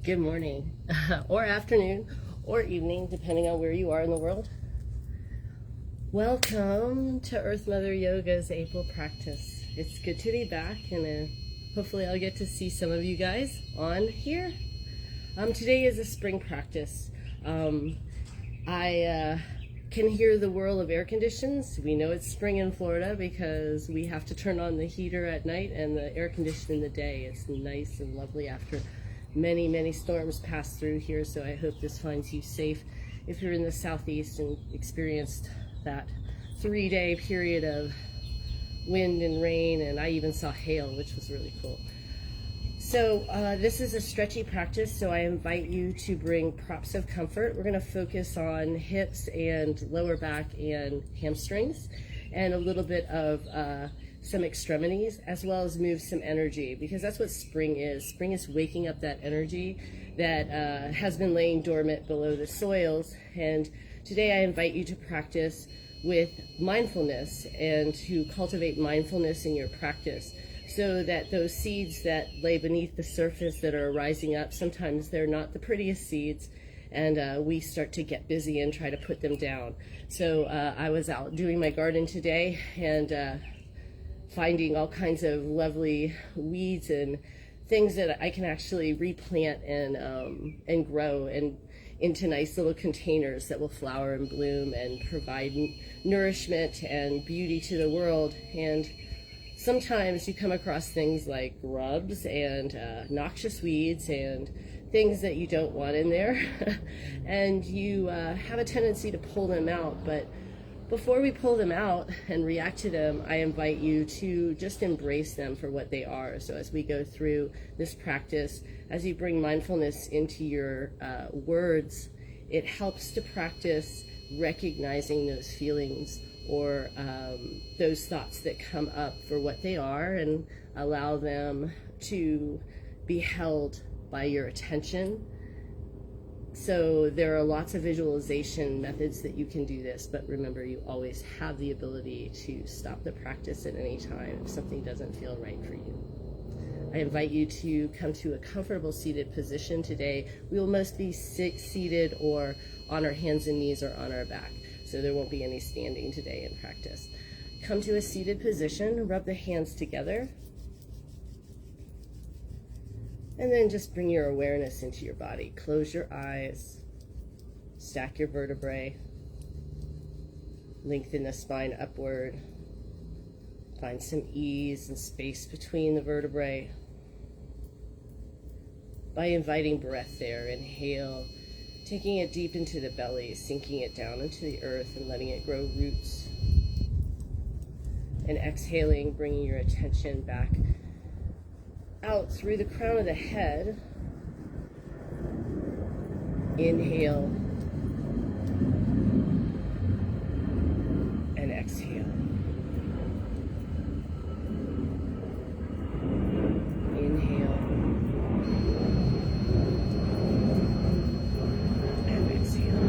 Good morning, or afternoon, or evening, depending on where you are in the world. Welcome to Earth Mother Yoga's April practice. It's good to be back, and hopefully I'll get to see some of you guys on here. Today is a spring practice. I can hear the whirl of air conditions. We know it's spring in Florida because we have to turn on the heater at night and the air conditioner in the day. It's nice and lovely after many storms pass through here, so I hope this finds you safe if you're in the southeast and experienced that 3-day period of wind and rain, and I even saw hail, which was really cool. So this is a stretchy practice, so I invite you to bring props of comfort. We're going to focus on hips and lower back and hamstrings, and a little bit of some extremities, as well as move some energy, because that's what spring is. Spring is waking up that energy that has been laying dormant below the soils. And today I invite you to practice with mindfulness and to cultivate mindfulness in your practice, so that those seeds that lay beneath the surface that are rising up, sometimes they're not the prettiest seeds, and we start to get busy and try to put them down. So I was out doing my garden today and finding all kinds of lovely weeds and things that I can actually replant and grow and into nice little containers that will flower and bloom and provide nourishment and beauty to the world. And sometimes you come across things like grubs and noxious weeds and things that you don't want in there and you have a tendency to pull them out. But before we pull them out and react to them, I invite you to just embrace them for what they are. So as we go through this practice, as you bring mindfulness into your words, it helps to practice recognizing those feelings or those thoughts that come up for what they are, and allow them to be held by your attention. So there are lots of visualization methods that you can do this, but remember, you always have the ability to stop the practice at any time if something doesn't feel right for you. I invite you to come to a comfortable seated position today. We will most be seated or on our hands and knees or on our back, so there won't be any standing today in practice. Come to a seated position, rub the hands together, and then just bring your awareness into your body. Close your eyes, stack your vertebrae, lengthen the spine upward, find some ease and space between the vertebrae. By inviting breath there, inhale, taking it deep into the belly, sinking it down into the earth and letting it grow roots. And exhaling, bringing your attention back out through the crown of the head. Inhale and exhale. Inhale and exhale.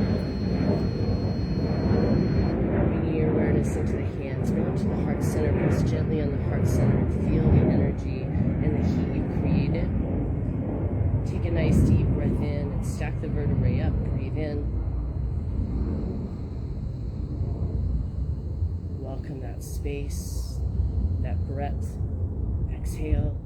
Bringing your awareness into the hands, bring them to the heart center, press gently on the heart center, feel the energy and the heat you created. Take a nice deep breath in and stack the vertebrae up. Breathe in. Welcome that space, that breath. Exhale.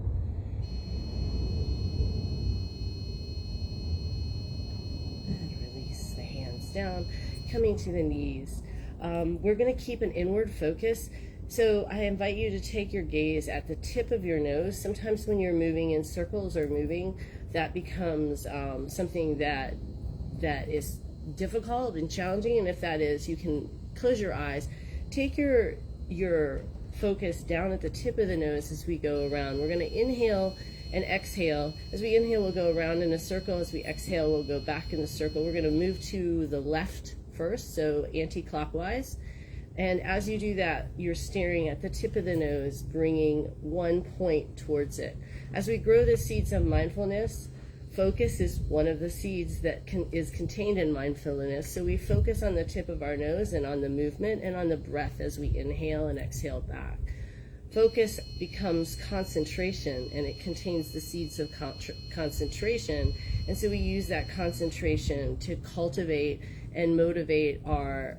And release the hands down, coming to the knees. We're going to keep an inward focus. So I invite you to take your gaze at the tip of your nose. Sometimes when you're moving in circles or moving, that becomes something that is difficult and challenging. And if that is, you can close your eyes. Take your focus down at the tip of the nose as we go around. We're going to inhale and exhale. As we inhale, we'll go around in a circle. As we exhale, we'll go back in the circle. We're going to move to the left first, so anti-clockwise. And as you do that, you're staring at the tip of the nose, bringing one point towards it. As we grow the seeds of mindfulness, focus is one of the seeds that is contained in mindfulness. So we focus on the tip of our nose and on the movement and on the breath as we inhale and exhale back. Focus becomes concentration, and it contains the seeds of concentration. And so we use that concentration to cultivate and motivate our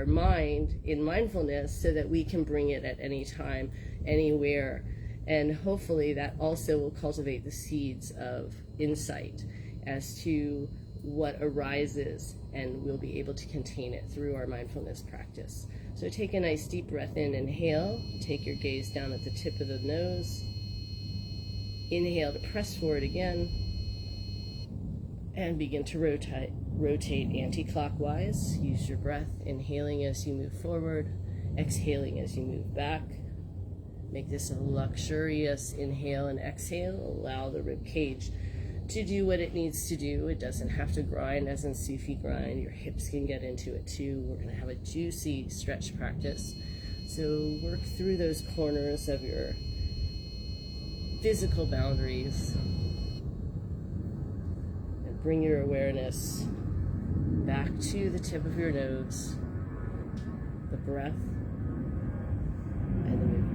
mind in mindfulness so that we can bring it at any time, anywhere. And hopefully that also will cultivate the seeds of insight as to what arises, and we'll be able to contain it through our mindfulness practice. So take a nice deep breath in, inhale, take your gaze down at the tip of the nose, inhale to press forward again, and begin to rotate anti-clockwise. Use your breath, inhaling as you move forward, exhaling as you move back. Make this a luxurious inhale and exhale. Allow the rib cage to do what it needs to do. It doesn't have to grind as in Sufi grind. Your hips can get into it too. We're going to have a juicy stretch practice. So work through those corners of your physical boundaries and bring your awareness back to the tip of your nose, the breath, and the movement.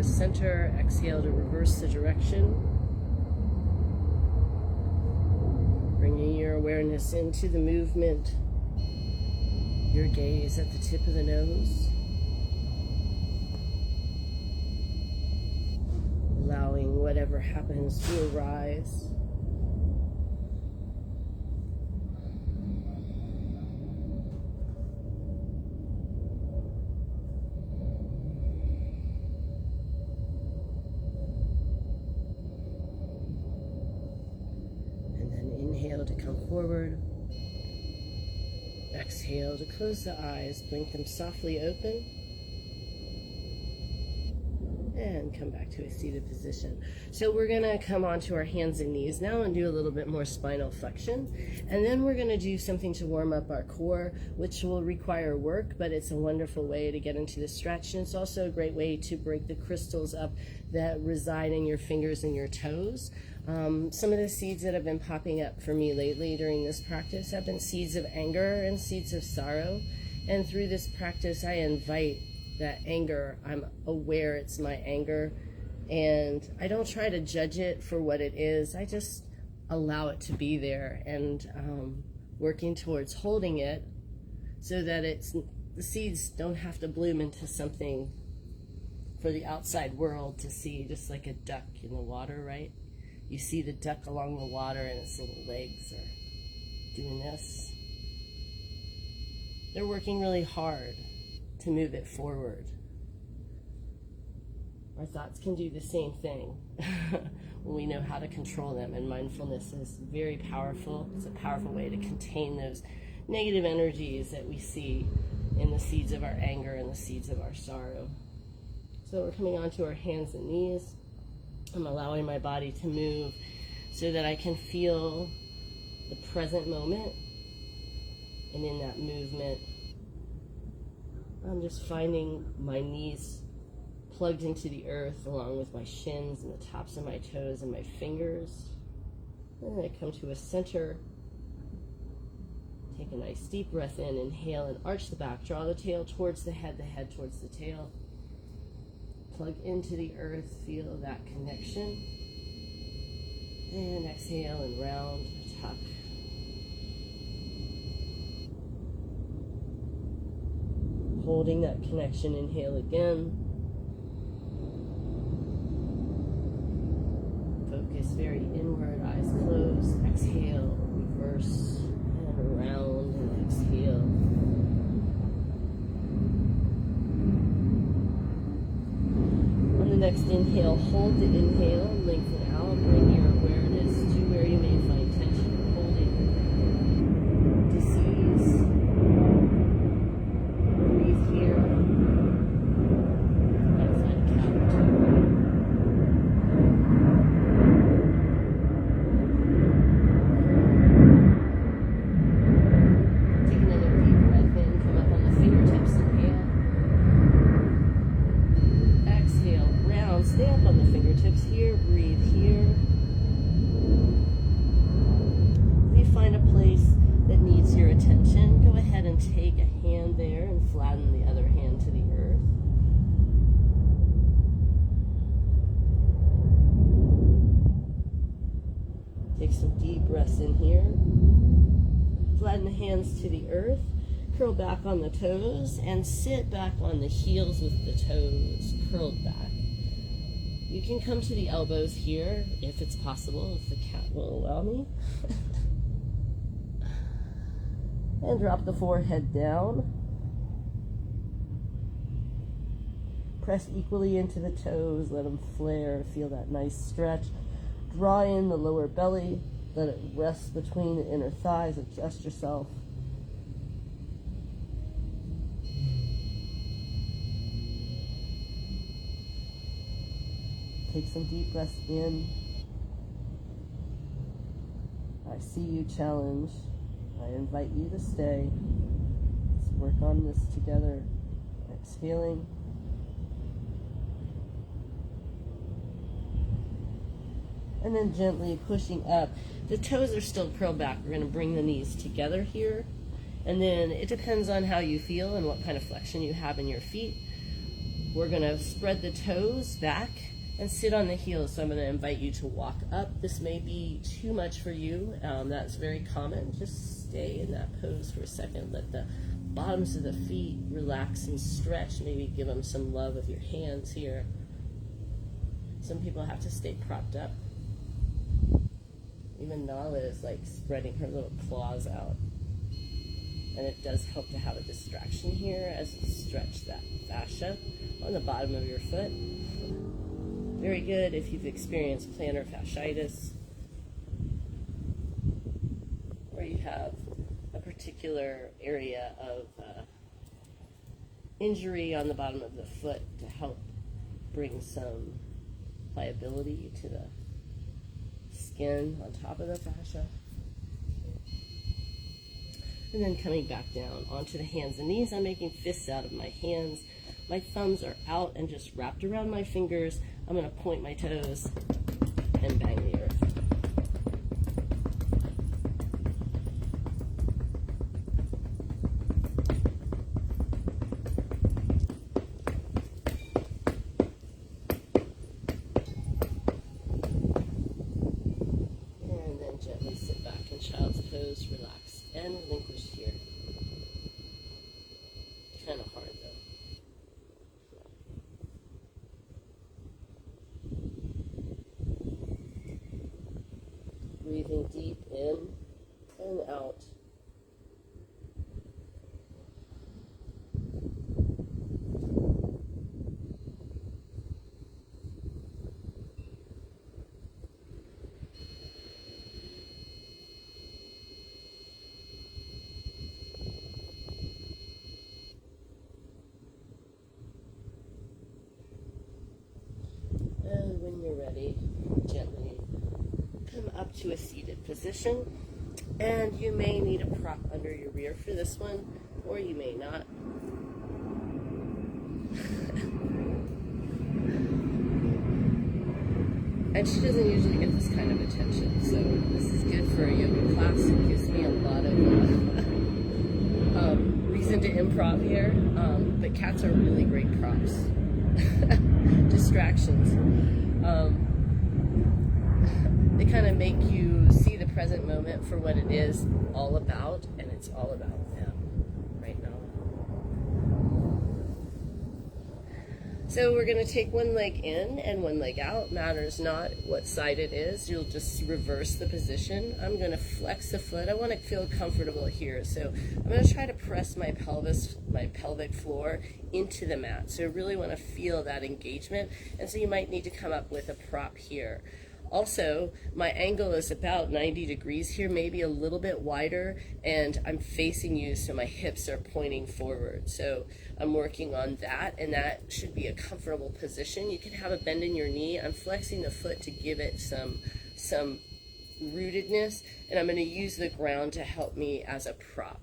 Center, exhale to reverse the direction. Bringing your awareness into the movement, your gaze at the tip of the nose. Allowing whatever happens to arise. Inhale to come forward. Exhale to close the eyes, blink them softly open, and come back to a seated position. So we're going to come onto our hands and knees now and do a little bit more spinal flexion. And then we're going to do something to warm up our core, which will require work, but it's a wonderful way to get into the stretch. And it's also a great way to break the crystals up that reside in your fingers and your toes. Some of the seeds that have been popping up for me lately during this practice have been seeds of anger and seeds of sorrow. And through this practice, I invite that anger. I'm aware it's my anger, and I don't try to judge it for what it is. I just allow it to be there, and working towards holding it so that the seeds don't have to bloom into something for the outside world to see, just like a duck in the water, right? You see the duck along the water and its little legs are doing this. They're working really hard to move it forward. Our thoughts can do the same thing when we know how to control them, and mindfulness is very powerful. It's a powerful way to contain those negative energies that we see in the seeds of our anger and the seeds of our sorrow. So we're coming onto our hands and knees. I'm allowing my body to move so that I can feel the present moment, and in that movement I'm just finding my knees plugged into the earth along with my shins and the tops of my toes and my fingers. And then I come to a center. Take a nice deep breath in, inhale and arch the back. Draw the tail towards the head towards the tail. Plug into the earth, feel that connection. And exhale and round, tuck. Holding that connection, inhale again. Focus very inward, eyes closed. Exhale, reverse, and around, and exhale. On the next inhale, hold the inhale, lengthen out, bring your awareness to where you may find tension, holding disease. Breathe here. Outside cat Take some deep breaths in here. Flatten the hands to the earth. Curl back on the toes and sit back on the heels with the toes curled back. You can come to the elbows here if it's possible, if the cat will allow me. And drop the forehead down. Press equally into the toes, let them flare, feel that nice stretch. Draw in the lower belly, let it rest between the inner thighs, adjust yourself. Take some deep breaths in. I see you, challenge. I invite you to stay. Let's work on this together. Exhaling. And then gently pushing up. The toes are still curled back. We're going to bring the knees together here. And then it depends on how you feel and what kind of flexion you have in your feet. We're going to spread the toes back and sit on the heels. So I'm going to invite you to walk up. This may be too much for you. That's very common. Just stay in that pose for a second. Let the bottoms of the feet relax and stretch. Maybe give them some love with your hands here. Some people have to stay propped up. Even Nala is like spreading her little claws out. And it does help to have a distraction here as you stretch that fascia on the bottom of your foot. Very good if you've experienced plantar fasciitis, or you have a particular area of injury on the bottom of the foot, to help bring some pliability to the skin on top of the fascia. And then coming back down onto the hands and knees. I'm making fists out of my hands. My thumbs are out and just wrapped around my fingers. I'm going to point my toes and bang the earth. And then gently sit back in child's pose, relax and relinquish here. Kind of hard though. Breathing deep in and out. And when you're ready, gently come up to a seated position, and you may need a prop under your rear for this one, or you may not. And she doesn't usually get this kind of attention, so this is good for a yoga class. It gives me a lot of reason to improv here, but cats are really great props. Distractions. They kind of make you see the present moment for what it is all about, and it's all about them right now. So we're going to take one leg in and one leg out. Matters not what side it is. You'll just reverse the position. I'm going to flex the foot. I want to feel comfortable here. So I'm going to try to press my pelvis, my pelvic floor into the mat. So I really want to feel that engagement. And so you might need to come up with a prop here. Also, my angle is about 90 degrees here, maybe a little bit wider, and I'm facing you so my hips are pointing forward. So I'm working on that, and that should be a comfortable position. You can have a bend in your knee. I'm flexing the foot to give it some rootedness, and I'm going to use the ground to help me as a prop.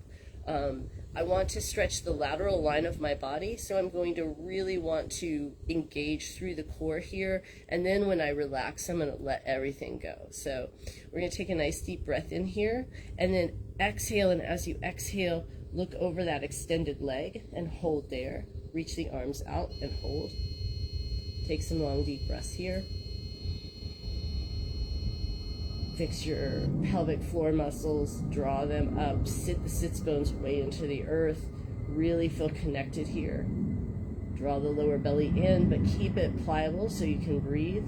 I want to stretch the lateral line of my body, so I'm going to really want to engage through the core here, and then when I relax, I'm going to let everything go. So we're going to take a nice deep breath in here, and then exhale, and as you exhale, look over that extended leg and hold there. Reach the arms out and hold. Take some long deep breaths here. Fix your pelvic floor muscles, draw them up, sit the sits bones way into the earth. Really feel connected here. Draw the lower belly in, but keep it pliable so you can breathe.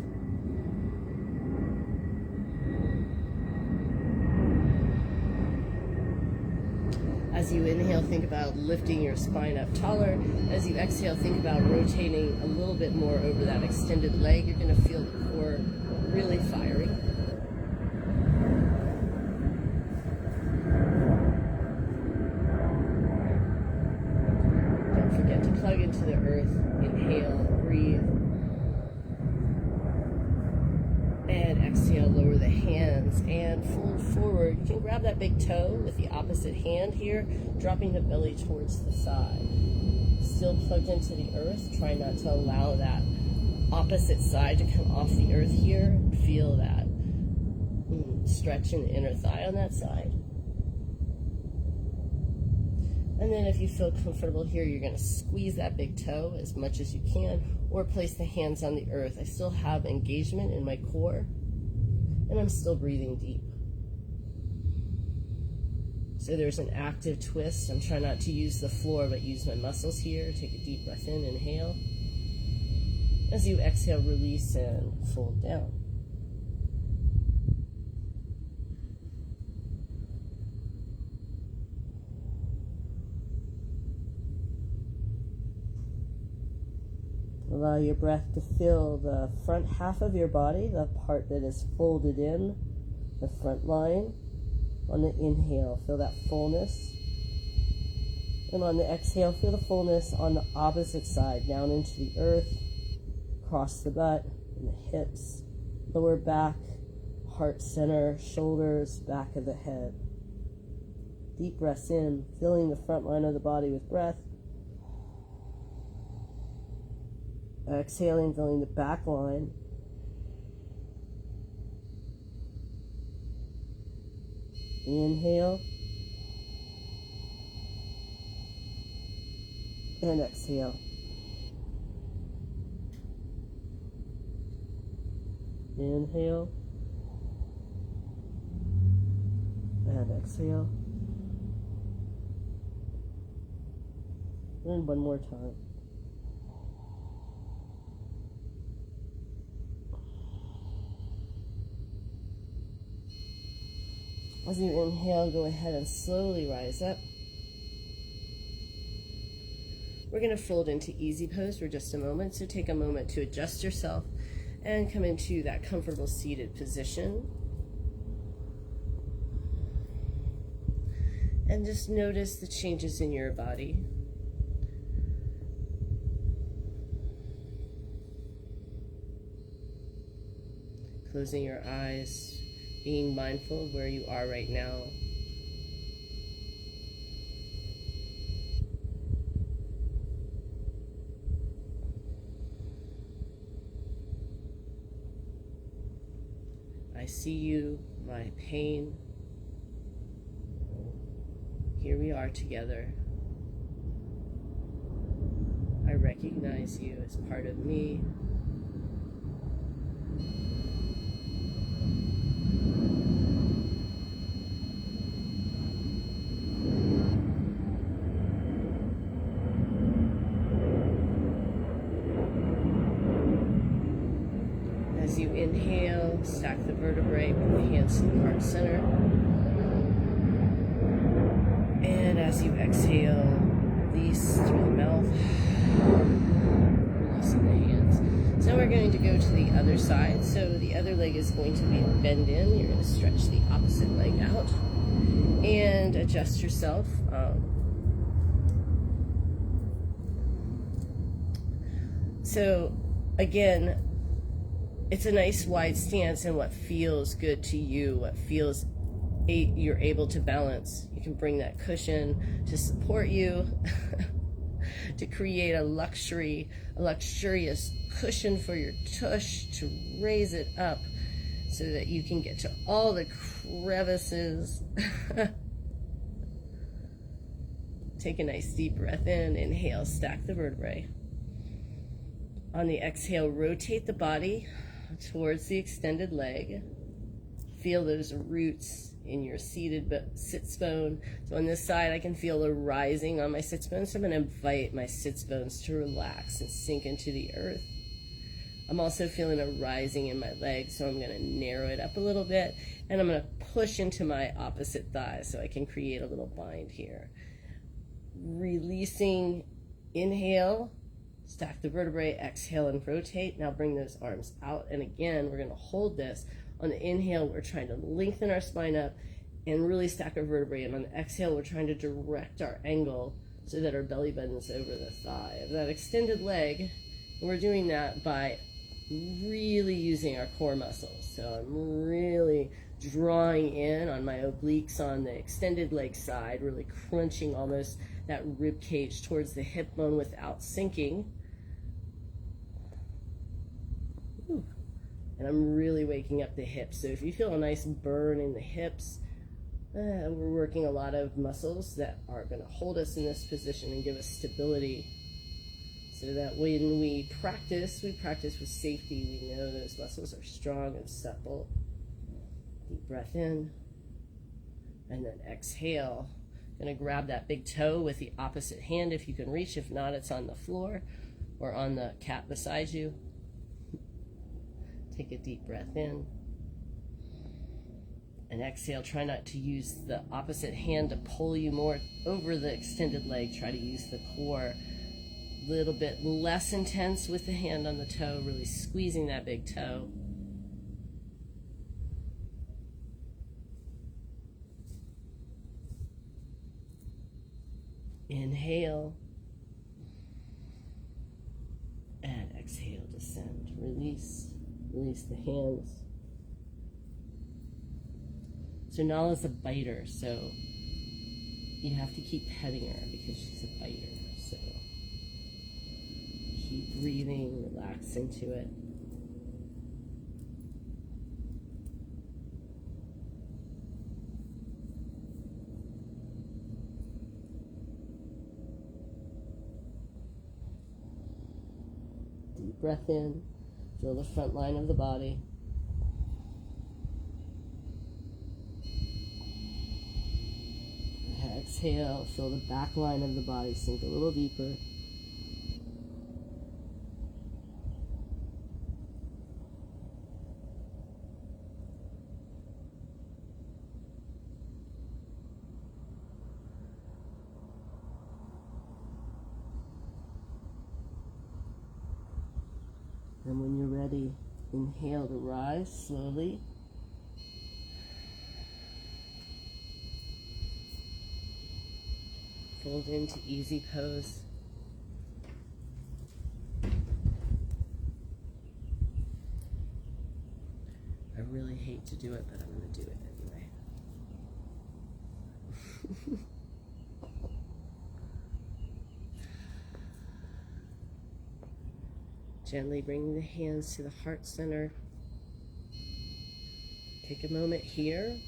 As you inhale, think about lifting your spine up taller. As you exhale, think about rotating a little bit more over that extended leg. You're going to feel the core really firing. Don't forget to plug into the earth. Inhale, breathe. And exhale, lower the hands and fold forward. You can grab that big toe with the opposite hand here, dropping the belly towards the side. Still plugged into the earth. Try not to allow that opposite side to come off the earth here. Feel that stretch in the inner thigh on that side. And then if you feel comfortable here, you're going to squeeze that big toe as much as you can, or place the hands on the earth. I still have engagement in my core, and I'm still breathing deep. So there's an active twist. I'm trying not to use the floor, but use my muscles here. Take a deep breath in, inhale. As you exhale, release and fold down. Allow your breath to fill the front half of your body, the part that is folded in, the front line. On the inhale, feel that fullness. And on the exhale, feel the fullness on the opposite side, down into the earth, across the butt, and the hips, lower back, heart center, shoulders, back of the head. Deep breaths in, filling the front line of the body with breath. Exhaling, filling the back line. Inhale. And exhale. Inhale. And exhale. And one more time. As you inhale, go ahead and slowly rise up. We're going to fold into easy pose for just a moment, so take a moment to adjust yourself and come into that comfortable seated position. And just notice the changes in your body. Closing your eyes. Being mindful of where you are right now. I see you, my pain. Here we are together. I recognize you as part of me. As you inhale, stack the vertebrae, bring the hands to the heart center. And as you exhale, release through the mouth, releasing the hands. So we're going to go to the other side. So the other leg is going to be bend in. You're going to stretch the opposite leg out and adjust yourself. So again, it's a nice wide stance and what feels good to you, what feels you're able to balance. You can bring that cushion to support you, to create a luxurious cushion for your tush, to raise it up so that you can get to all the crevices. Take a nice deep breath in, inhale, stack the vertebrae. On the exhale, rotate the body towards the extended leg. feel those roots in your sits bone. So on this side, I can feel the rising on my sits bones. So I'm going to invite my sits bones to relax and sink into the earth. I'm also feeling a rising in my legs, so I'm going to narrow it up a little bit, and I'm going to push into my opposite thigh so I can create a little bind here. Releasing, inhale, stack the vertebrae, exhale and rotate. Now bring those arms out, and again, we're going to hold this. On the inhale, we're trying to lengthen our spine up and really stack our vertebrae, and on the exhale, we're trying to direct our angle so that our belly button's over the thigh of that extended leg. And we're doing that by really using our core muscles. So I'm really drawing in on my obliques on the extended leg side, really crunching almost that rib cage towards the hip bone without sinking. Ooh. And I'm really waking up the hips. So if you feel a nice burn in the hips, we're working a lot of muscles that are going to hold us in this position and give us stability. So that when we practice with safety. We know those muscles are strong and supple. Deep breath in. And then exhale. Going to grab that big toe with the opposite hand if you can reach. If not, it's on the floor or on the cat beside you. Take a deep breath in. And exhale. Try not to use the opposite hand to pull you more over the extended leg. Try to use the core. Little bit less intense with the hand on the toe, really squeezing that big toe. Inhale and exhale, descend. Release the hands. So Nala's a biter, so you have to keep petting her because she's a biter. So keep breathing, relax into it. Deep breath in, feel the front line of the body. Exhale, feel the back line of the body sink a little deeper. And when you're ready, inhale to rise slowly. Fold into easy pose. I really hate to do it, but I'm going to do it anyway. Gently bring the hands to the heart center. Take a moment here.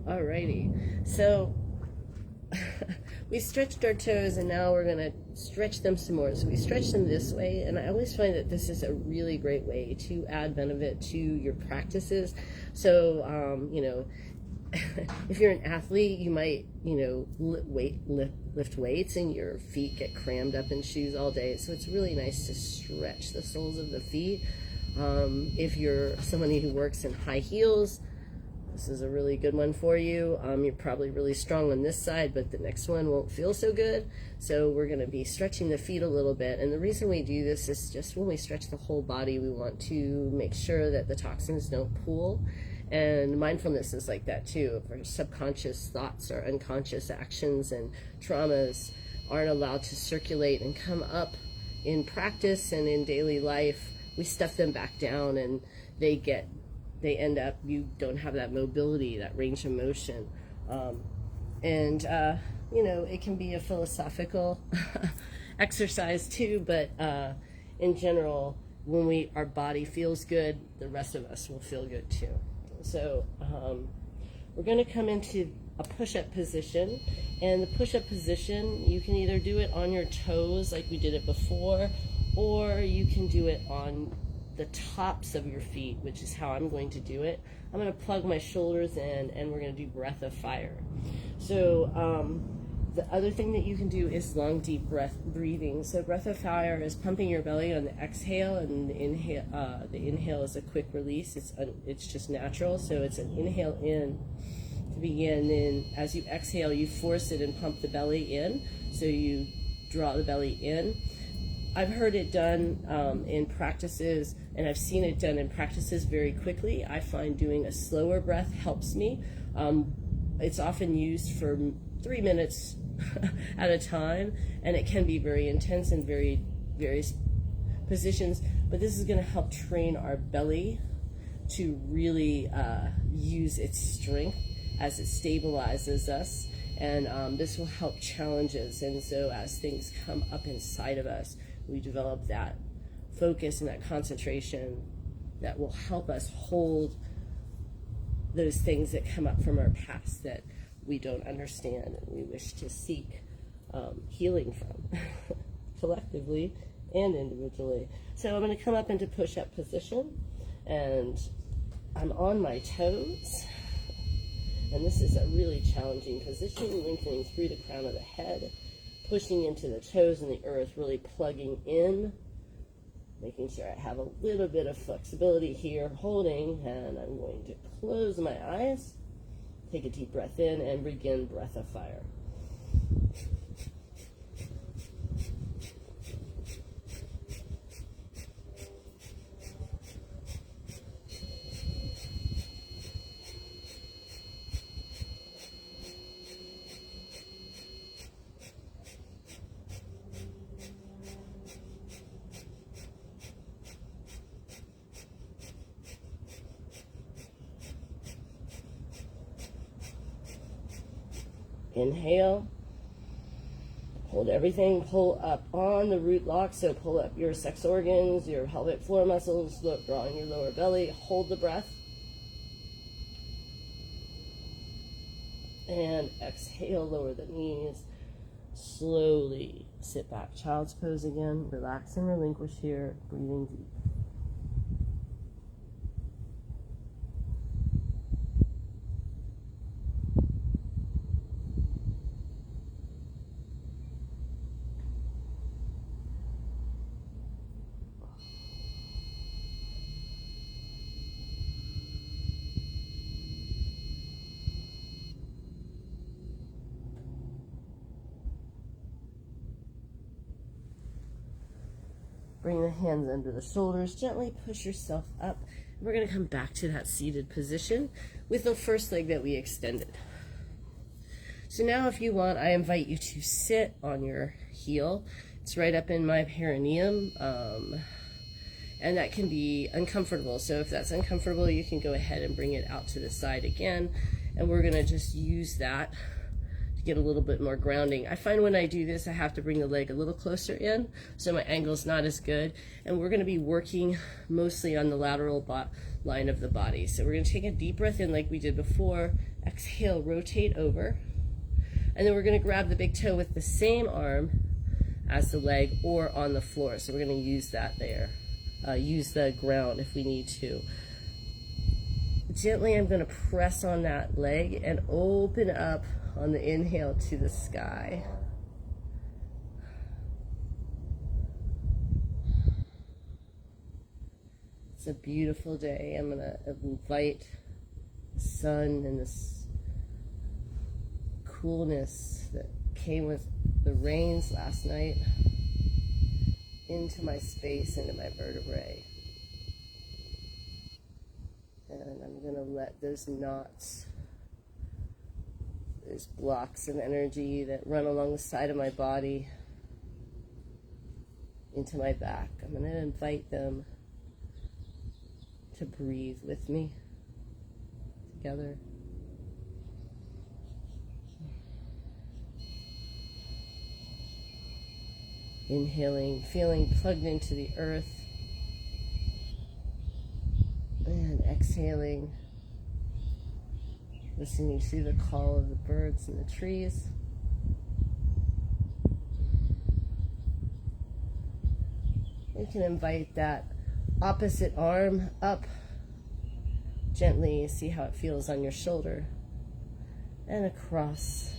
Alrighty, so we stretched our toes and now we're going to stretch them some more. So we stretch them this way, and I always find that this is a really great way to add benefit to your practices. So, if you're an athlete, you might, lift weights and your feet get crammed up in shoes all day. So it's really nice to stretch the soles of the feet. If you're somebody who works in high heels, this is a really good one for you. You're probably really strong on this side, but the next one won't feel so good. So we're going to be stretching the feet a little bit. And the reason we do this is just when we stretch the whole body, we want to make sure that the toxins don't pool. And mindfulness is like that too. If our subconscious thoughts or unconscious actions and traumas aren't allowed to circulate and come up in practice and in daily life, we stuff them back down, and they end up, you don't have that mobility, that range of motion. And you know, it can be a philosophical exercise too, but in general, when our body feels good, the rest of us will feel good too. So we're going to come into a push-up position, and the push-up position, you can either do it on your toes like we did it before, or you can do it on the tops of your feet, which is how I'm going to do it. I'm going to plug my shoulders in, and we're going to do breath of fire. So the other thing that you can do is long, deep breathing. So breath of fire is pumping your belly on the exhale, and the inhale is a quick release. It's just natural. So it's an inhale in to begin. Then as you exhale, you force it and pump the belly in. So you draw the belly in. I've heard it done in practices, and I've seen it done in practices very quickly. I find doing a slower breath helps me. It's often used for 3 minutes at a time, and it can be very intense in various positions, but this is going to help train our belly to really use its strength as it stabilizes us, and this will help challenges. And so as things come up inside of us, we develop that focus and that concentration that will help us hold those things that come up from our past that we don't understand and we wish to seek healing from, collectively and individually. So I'm going to come up into push-up position, and I'm on my toes, and this is a really challenging position, lengthening through the crown of the head, pushing into the toes and the earth, really plugging in, making sure I have a little bit of flexibility here, holding, and I'm going to close my eyes, take a deep breath in, and begin breath of fire. Inhale, hold everything, pull up on the root lock, so pull up your sex organs, your pelvic floor muscles, drawing your lower belly, hold the breath, and exhale, lower the knees, slowly sit back, child's pose again, relax and relinquish here, breathing deep. Bring the hands under the shoulders, gently push yourself up. We're going to come back to that seated position with the first leg that we extended. So now if you want, I invite you to sit on your heel. It's right up in my perineum, and that can be uncomfortable. So if that's uncomfortable, you can go ahead and bring it out to the side again, and we're going to just use that get a little bit more grounding. I find when I do this, I have to bring the leg a little closer in, so my angle's not as good. And we're going to be working mostly on the lateral line of the body. So we're going to take a deep breath in like we did before. Exhale, rotate over. And then we're going to grab the big toe with the same arm as the leg or on the floor. So we're going to use that there. Use the ground if we need to. Gently, I'm going to press on that leg and open up on the inhale to the sky. It's a beautiful day. I'm going to invite the sun and this coolness that came with the rains last night into my space, into my vertebrae. And I'm going to let those knots, those blocks of energy that run along the side of my body into my back, I'm going to invite them to breathe with me together. Inhaling, feeling plugged into the earth, and exhaling, listening to the call of the birds and the trees. You can invite that opposite arm up gently, see how it feels on your shoulder, and across.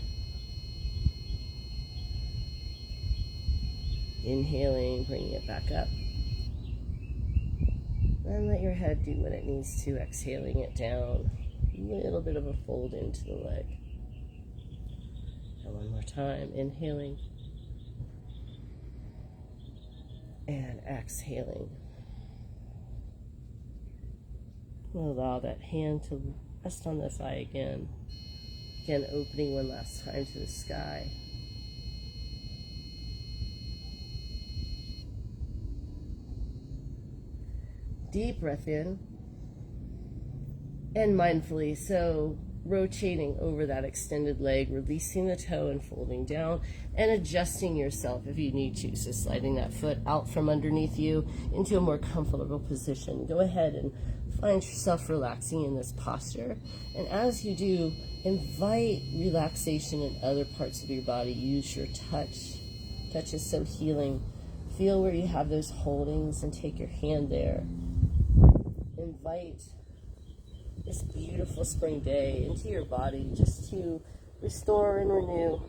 Inhaling, bringing it back up. And let your head do what it needs to, exhaling it down. A little bit of a fold into the leg. And one more time, inhaling. And exhaling. We'll allow that hand to rest on the thigh again. Again, opening one last time to the sky. Deep breath in, and mindfully, so rotating over that extended leg, releasing the toe and folding down, and adjusting yourself if you need to. So sliding that foot out from underneath you into a more comfortable position. Go ahead and find yourself relaxing in this posture. And as you do, invite relaxation in other parts of your body. Use your touch. Touch is so healing. Feel where you have those holdings and take your hand there. Invite this beautiful spring day into your body just to restore and renew.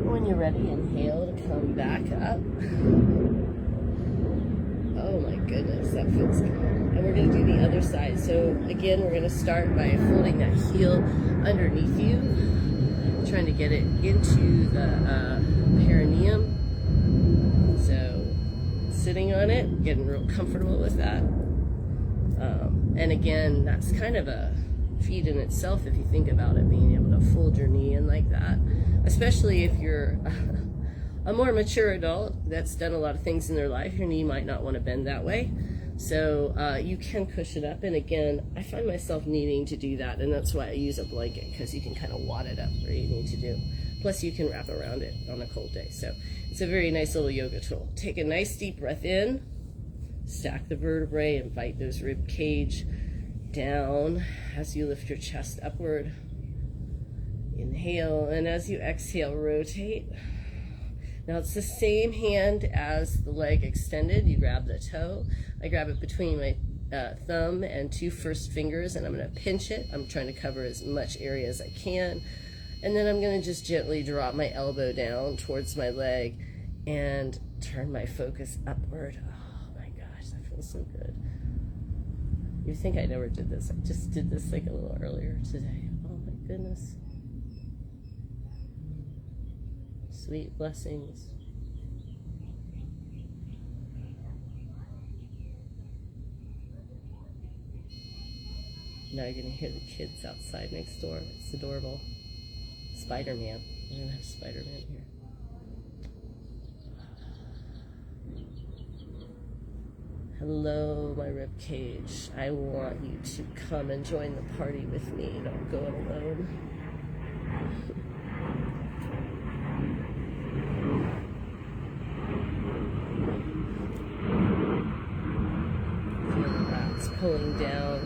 When you're ready, inhale to come back up. Oh my goodness, that feels good. And we're going to do the other side. So again, we're going to start by folding that heel underneath you, trying to get it into the perineum. So sitting on it, getting real comfortable with that. And again, that's kind of a feat in itself if you think about it, being able to fold your knee in like that, especially if you're a more mature adult that's done a lot of things in their life. Your knee might not want to bend that way, so you can cushion up. And again, I find myself needing to do that, and that's why I use a blanket, because you can kind of wad it up where you need to do. Plus you can wrap around it on a cold day, so it's a very nice little yoga tool. Take a nice deep breath in, stack the vertebrae, invite those rib cage down as you lift your chest upward. Inhale, and as you exhale, rotate. Now it's the same hand as the leg extended. You grab the toe. I grab it between my thumb and two first fingers, and I'm going to pinch it. I'm trying to cover as much area as I can. And then I'm going to just gently drop my elbow down towards my leg and turn my focus upward. Oh my gosh, that feels so good. You think I never did this. I just did this like a little earlier today. Oh my goodness. Sweet blessings. Now you're going to hear the kids outside next door. It's adorable. Spider-Man. We're going to have Spider-Man here. Hello, my rib cage. I want you to come and join the party with me. Don't go it alone. Feel the backs pulling down.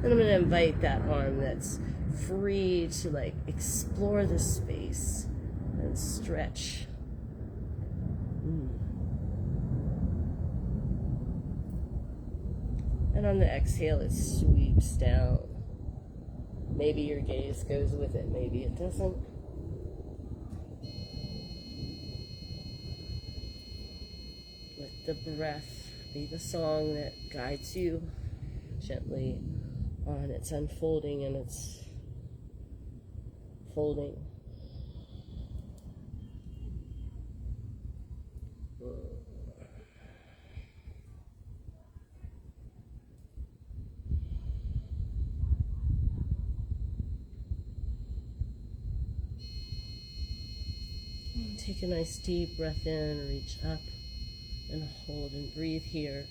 And I'm going to invite that arm that's free to like explore the space and stretch. And on the exhale, it sweeps down. Maybe your gaze goes with it, maybe it doesn't. Let the breath be the song that guides you. gently on its unfolding and its folding. Take a nice deep breath in, reach up and hold and breathe here.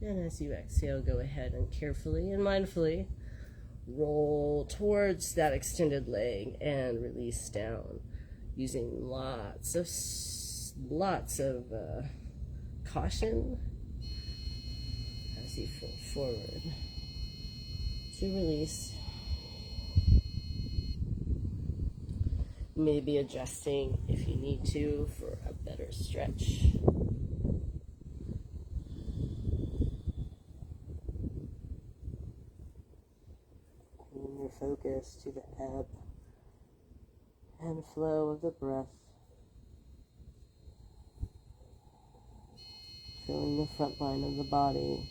And as you exhale, go ahead and carefully and mindfully roll towards that extended leg and release down, using lots of caution as you fold forward to release. Maybe adjusting if you need to for a better stretch. Bring your focus to the ebb and flow of the breath, filling the front line of the body,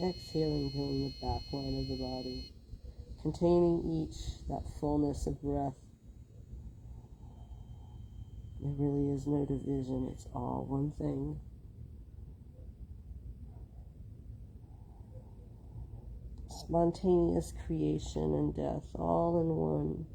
exhaling, filling the back line of the body, containing each that fullness of breath. There really is no division, it's all one thing. Spontaneous creation and death, all in one.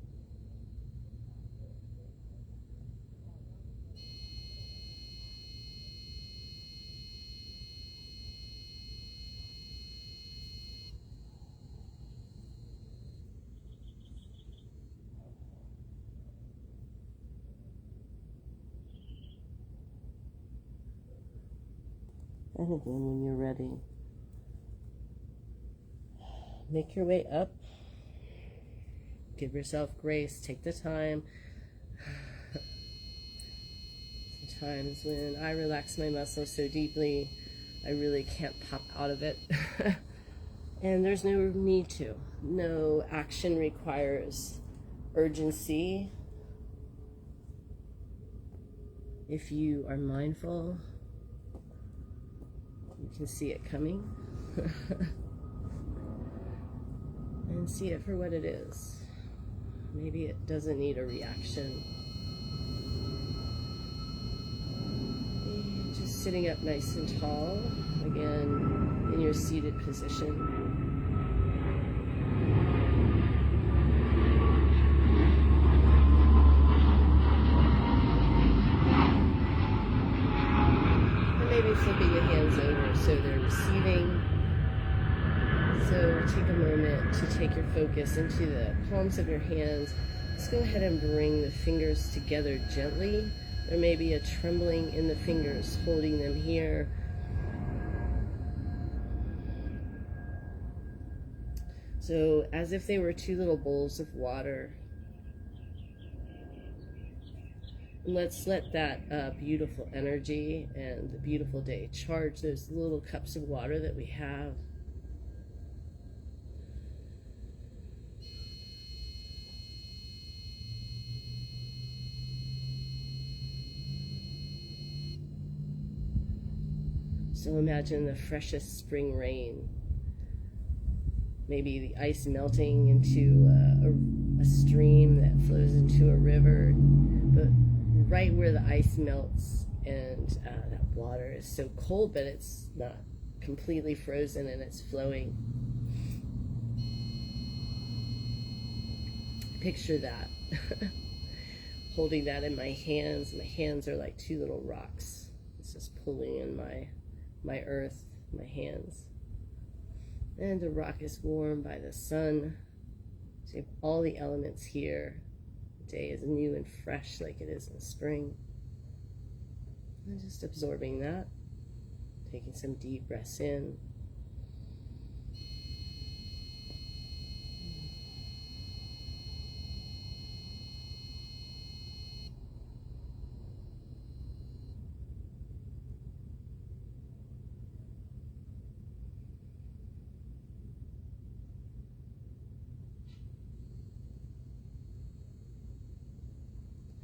And again, when you're ready, make your way up. Give yourself grace. Take the time. Sometimes when I relax my muscles so deeply, I really can't pop out of it. And there's no need to. No action requires urgency. If you are mindful, you can see it coming. And see it for what it is. Maybe it doesn't need a reaction. Maybe just sitting up nice and tall, again, in your seated position. Flipping the hands over so they're receiving. So take a moment to take your focus into the palms of your hands. Let's go ahead and bring the fingers together gently. There may be a trembling in the fingers, holding them here. So as if they were two little bowls of water. And let's let that beautiful energy and the beautiful day charge those little cups of water that we have. So imagine the freshest spring rain. Maybe the ice melting into a stream that flows into a river. But right where the ice melts and that water is so cold, but it's not completely frozen and it's flowing. Picture that. Holding that in my hands. My hands are like two little rocks. It's just pulling in my earth, my hands. And the rock is warmed by the sun. So you have all the elements here. The day is new and fresh like it is in spring. And just absorbing that. Taking some deep breaths in.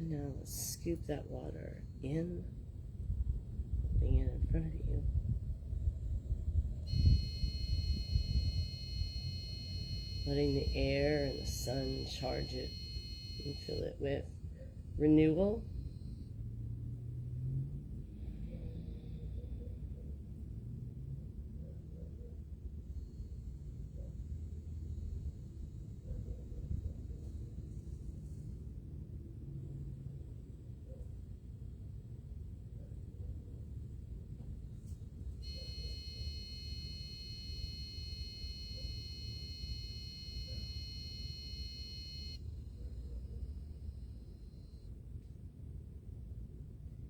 And now let's scoop that water in, putting it in front of you. Letting the air and the sun charge it and fill it with renewal.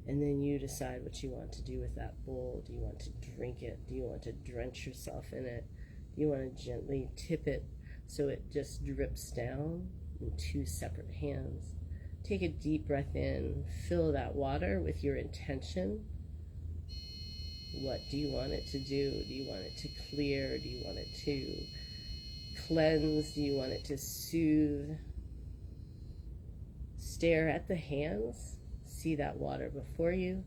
And then you decide what you want to do with that bowl. Do you want to drink it? Do you want to drench yourself in it? Do you want to gently tip it so it just drips down in two separate hands? Take a deep breath in. Fill that water with your intention. What do you want it to do? Do you want it to clear? Do you want it to cleanse? Do you want it to soothe? Stare at the hands. See that water before you.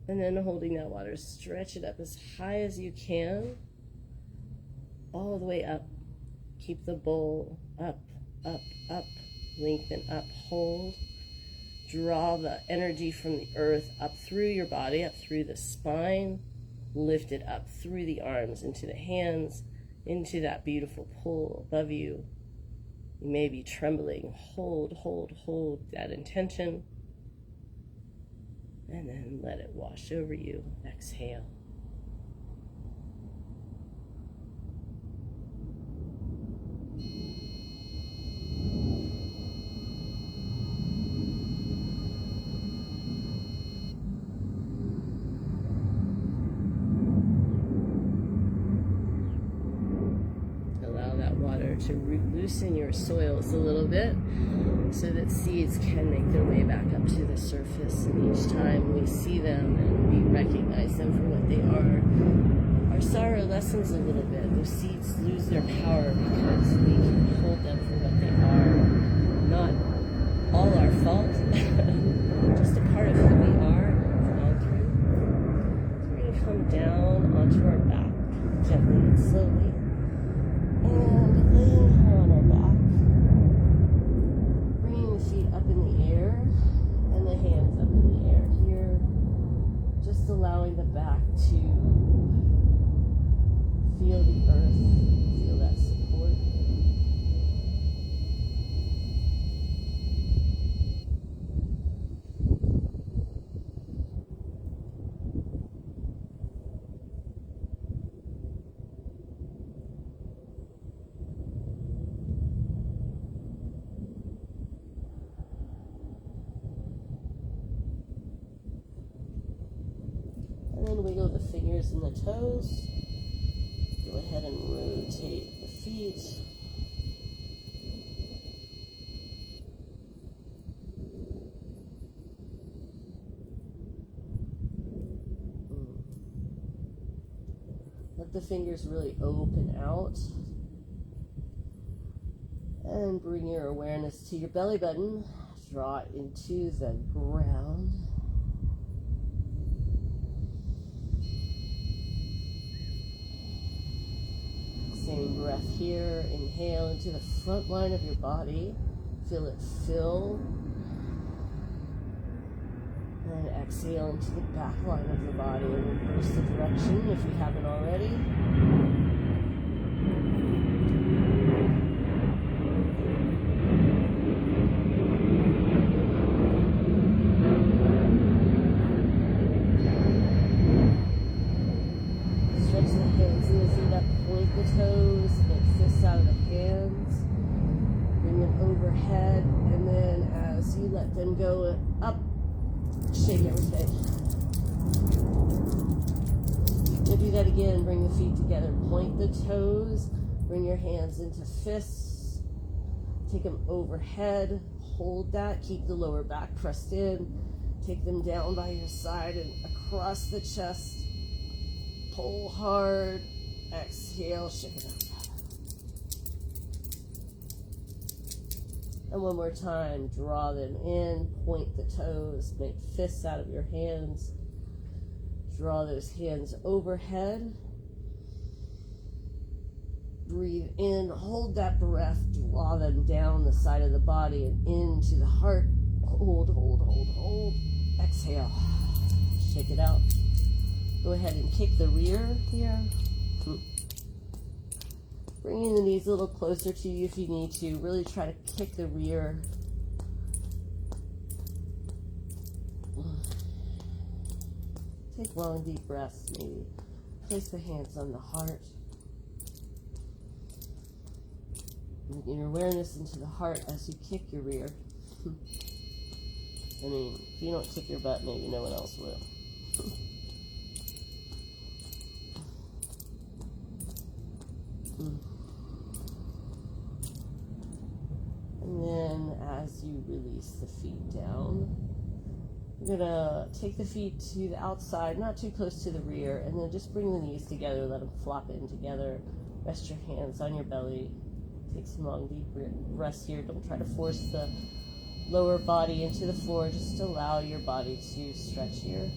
And then holding that water, stretch it up as high as you can, all the way up. Keep the bowl up, up, up, lengthen up, hold. Draw the energy from the earth up through your body, up through the spine, lift it up through the arms, into the hands, into that beautiful pool above you. You may be trembling. Hold, hold, hold that intention. And then let it wash over you. Exhale. To loosen your soils a little bit so that seeds can make their way back up to the surface, and each time we see them and we recognize them for what they are, our sorrow lessens a little bit. Those seeds lose their power because we can hold them for what they are. Not all our fault, just a part of who we are and gone through. So we're going to come down onto our back gently and slowly. And laying on our back, bringing the feet up in the air and the hands up in the air here, just allowing the back to feel the earth, feel that support. Wiggle the fingers and the toes. Go ahead and rotate the feet. Let the fingers really open out. And bring your awareness to your belly button. Draw it into the ground. Same breath here. Inhale into the front line of your body. Feel it fill. And exhale into the back line of your body. Reverse the direction if you haven't already. Stretch the hands and the feet up. Point the toes, make fists out of the hands, bring them overhead, and then as you let them go up, shake everything. We'll do that again, bring the feet together, point the toes, bring your hands into fists, take them overhead, hold that, keep the lower back pressed in, take them down by your side and across the chest, pull hard. Exhale, shake it up. And one more time, draw them in, point the toes, make fists out of your hands. Draw those hands overhead. Breathe in, hold that breath, draw them down the side of the body and into the heart. Hold, hold, hold, hold. Exhale. Shake it out. Go ahead and kick the rear here. Bringing the knees a little closer to you if you need to. Really try to kick the rear. Take long, deep breaths, maybe. Place the hands on the heart. Bring your awareness into the heart as you kick your rear. I mean, if you don't kick your butt, maybe no one else will. And then as you release the feet down, you're going to take the feet to the outside, not too close to the rear, and then just bring the knees together, let them flop in together. Rest your hands on your belly. Take some long, deep breaths here. Don't try to force the lower body into the floor. Just allow your body to stretch here.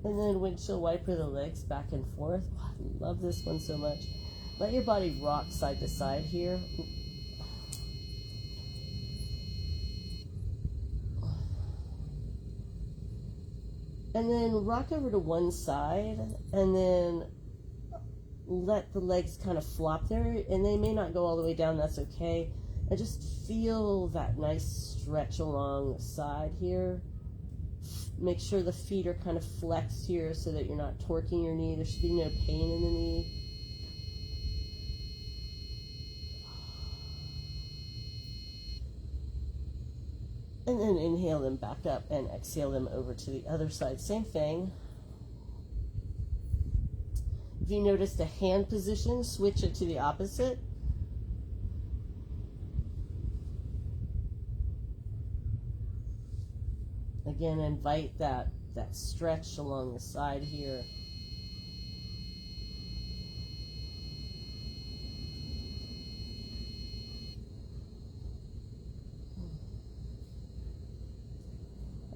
And then windshield wiper the legs back and forth. Oh, I love this one so much. Let your body rock side to side here. And then rock over to one side and then let the legs kind of flop there. And they may not go all the way down, that's okay. And just feel that nice stretch along the side here. Make sure the feet are kind of flexed here so that you're not torquing your knee. There should be no pain in the knee. And then inhale them back up and exhale them over to the other side. Same thing. If you noticed a hand position, switch it to the opposite. Again, invite that stretch along the side here.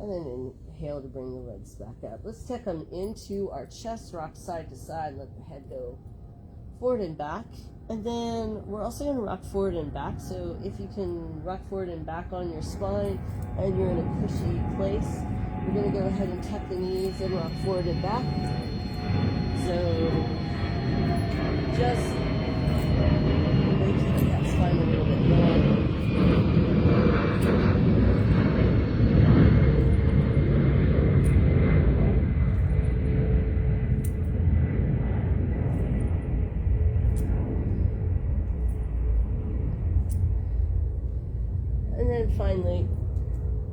And then inhale to bring the legs back up. Let's take them into our chest, rock side to side, let the head go forward and back. And then we're also going to rock forward and back. So if you can rock forward and back on your spine and you're in a cushy place, we're going to go ahead and tuck the knees and rock forward and back. So just keep that spine a little bit long. And then finally,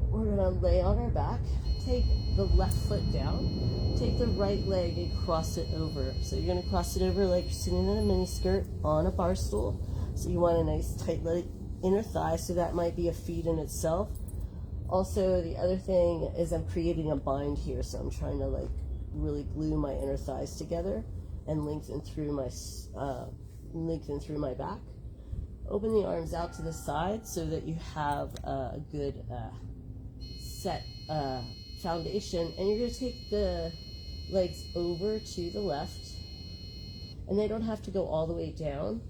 we're going to lay on our back, take the left foot down, take the right leg and cross it over. So you're going to cross it over like you're sitting in a mini skirt on a bar stool. So you want a nice tight leg, inner thigh, so that might be a feat in itself. Also, the other thing is I'm creating a bind here, so I'm trying to like really glue my inner thighs together and lengthen through my back. Open the arms out to the side so that you have a good set foundation. And you're going to take the legs over to the left. And they don't have to go all the way down.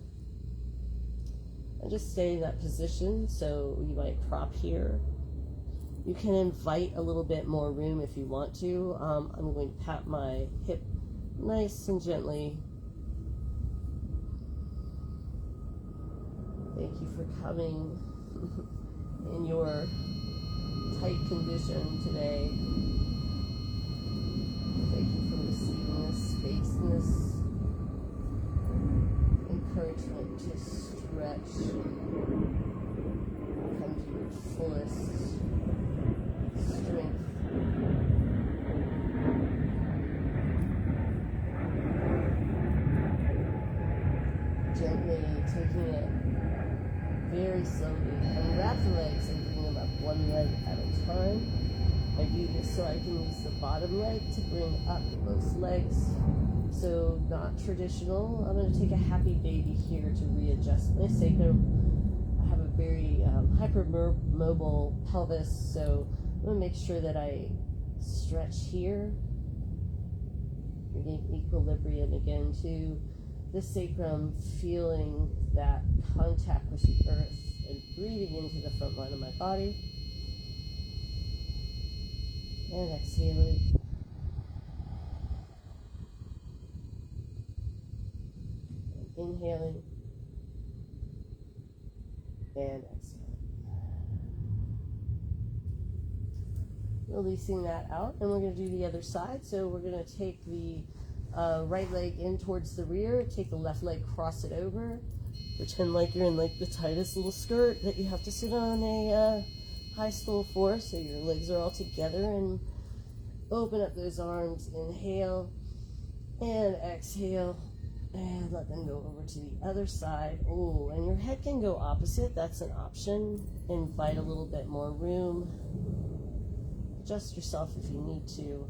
And just stay in that position. So you might prop here. You can invite a little bit more room if you want to. I'm going to pat my hip nice and gently. Thank you for coming in your tight condition today. Thank you for receiving this space and this encouragement to stretch, come to your fullest strength. taking it very slowly. Unwrap the legs and bring them up one leg at a time. I do this so I can use the bottom leg to bring up both legs. So not traditional. I'm going to take a happy baby here to readjust my sacrum. I have a very hypermobile pelvis, so I'm going to make sure that I stretch here. Bringing equilibrium again to the sacrum, feeling that contact with the earth and breathing into the front line of my body. And exhaling. And inhaling. And exhaling. Releasing that out. And we're going to do the other side. So we're going to take the right leg in towards the rear. Take the left leg, cross it over. Pretend like you're in like the tightest little skirt that you have to sit on a high stool for, so your legs are all together, and open up those arms. Inhale and exhale, and let them go over to the other side. Oh, and your head can go opposite. That's an option. Invite a little bit more room. Adjust yourself if you need to.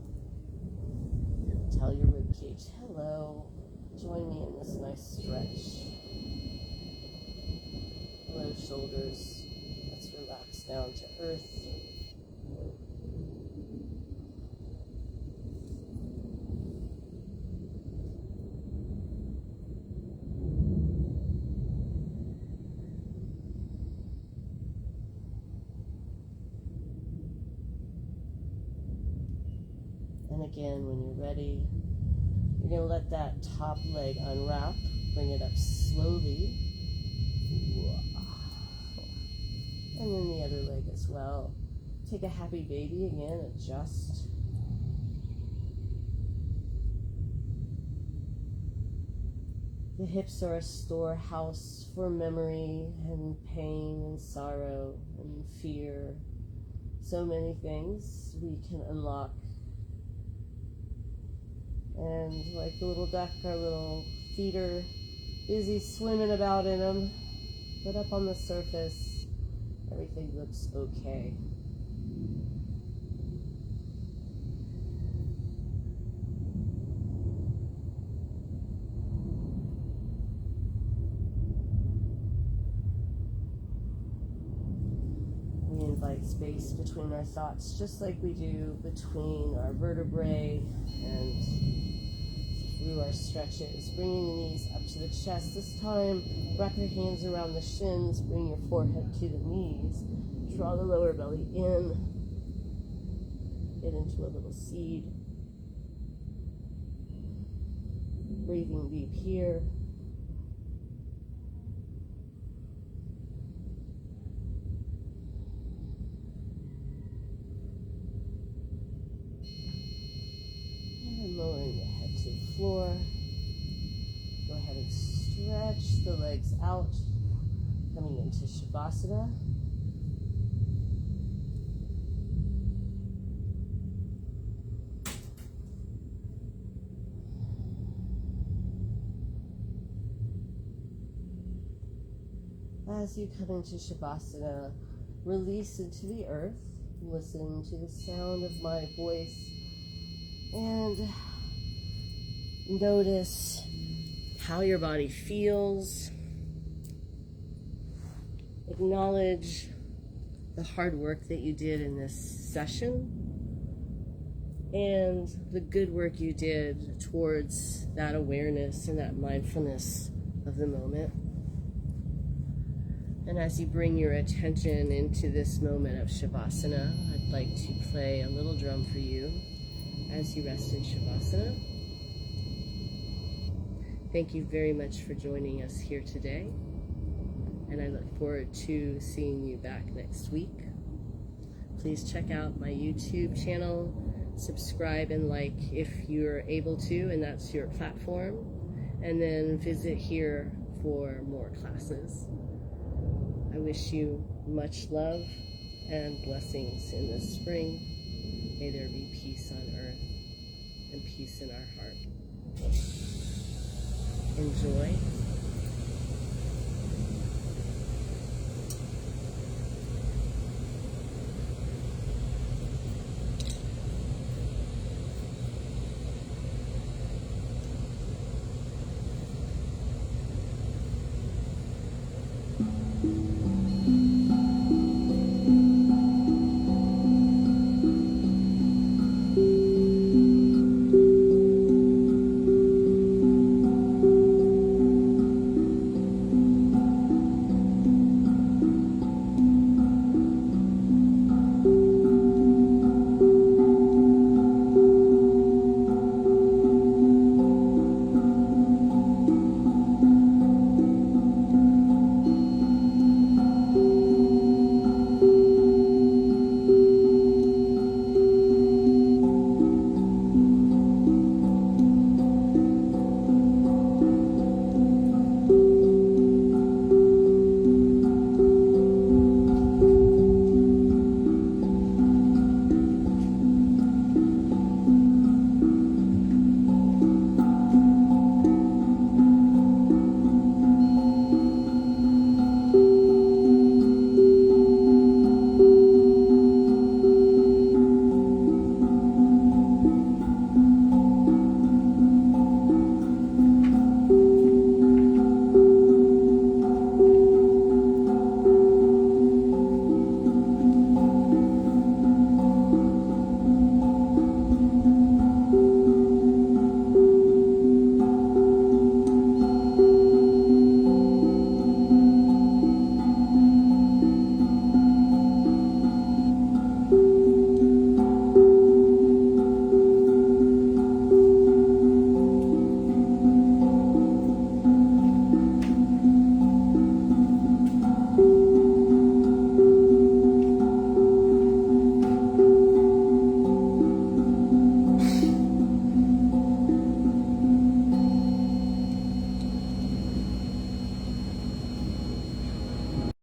Tell your ribcage hello. Join me in this nice stretch. Hello, shoulders. Let's relax down to earth. And again, when you're ready, you're going to let that top leg unwrap. Bring it up slowly. And then the other leg as well. Take a happy baby again, adjust. The hips are a storehouse for memory and pain and sorrow and fear. So many things we can unlock. And like the little duck, our little feet are busy swimming about in them. But up on the surface, everything looks okay. We invite space between our thoughts, just like we do between our vertebrae and through our stretches. Bringing the knees up to the chest. This time, wrap your hands around the shins, bring your forehead to the knees. Draw the lower belly in. Get into a little seed. Breathing deep here. And lowering the head to the floor. Go ahead and stretch the legs out. Coming into Shavasana. As you come into Shavasana, release into the earth. Listen to the sound of my voice and notice how your body feels. Acknowledge the hard work that you did in this session and the good work you did towards that awareness and that mindfulness of the moment. And as you bring your attention into this moment of Shavasana, I'd like to play a little drum for you as you rest in Shavasana. Thank you very much for joining us here today, and I look forward to seeing you back next week. Please check out my YouTube channel, subscribe and like if you're able to, and that's your platform, and then visit here for more classes. I wish you much love and blessings in this spring. May there be peace on earth and peace in our heart. Enjoy.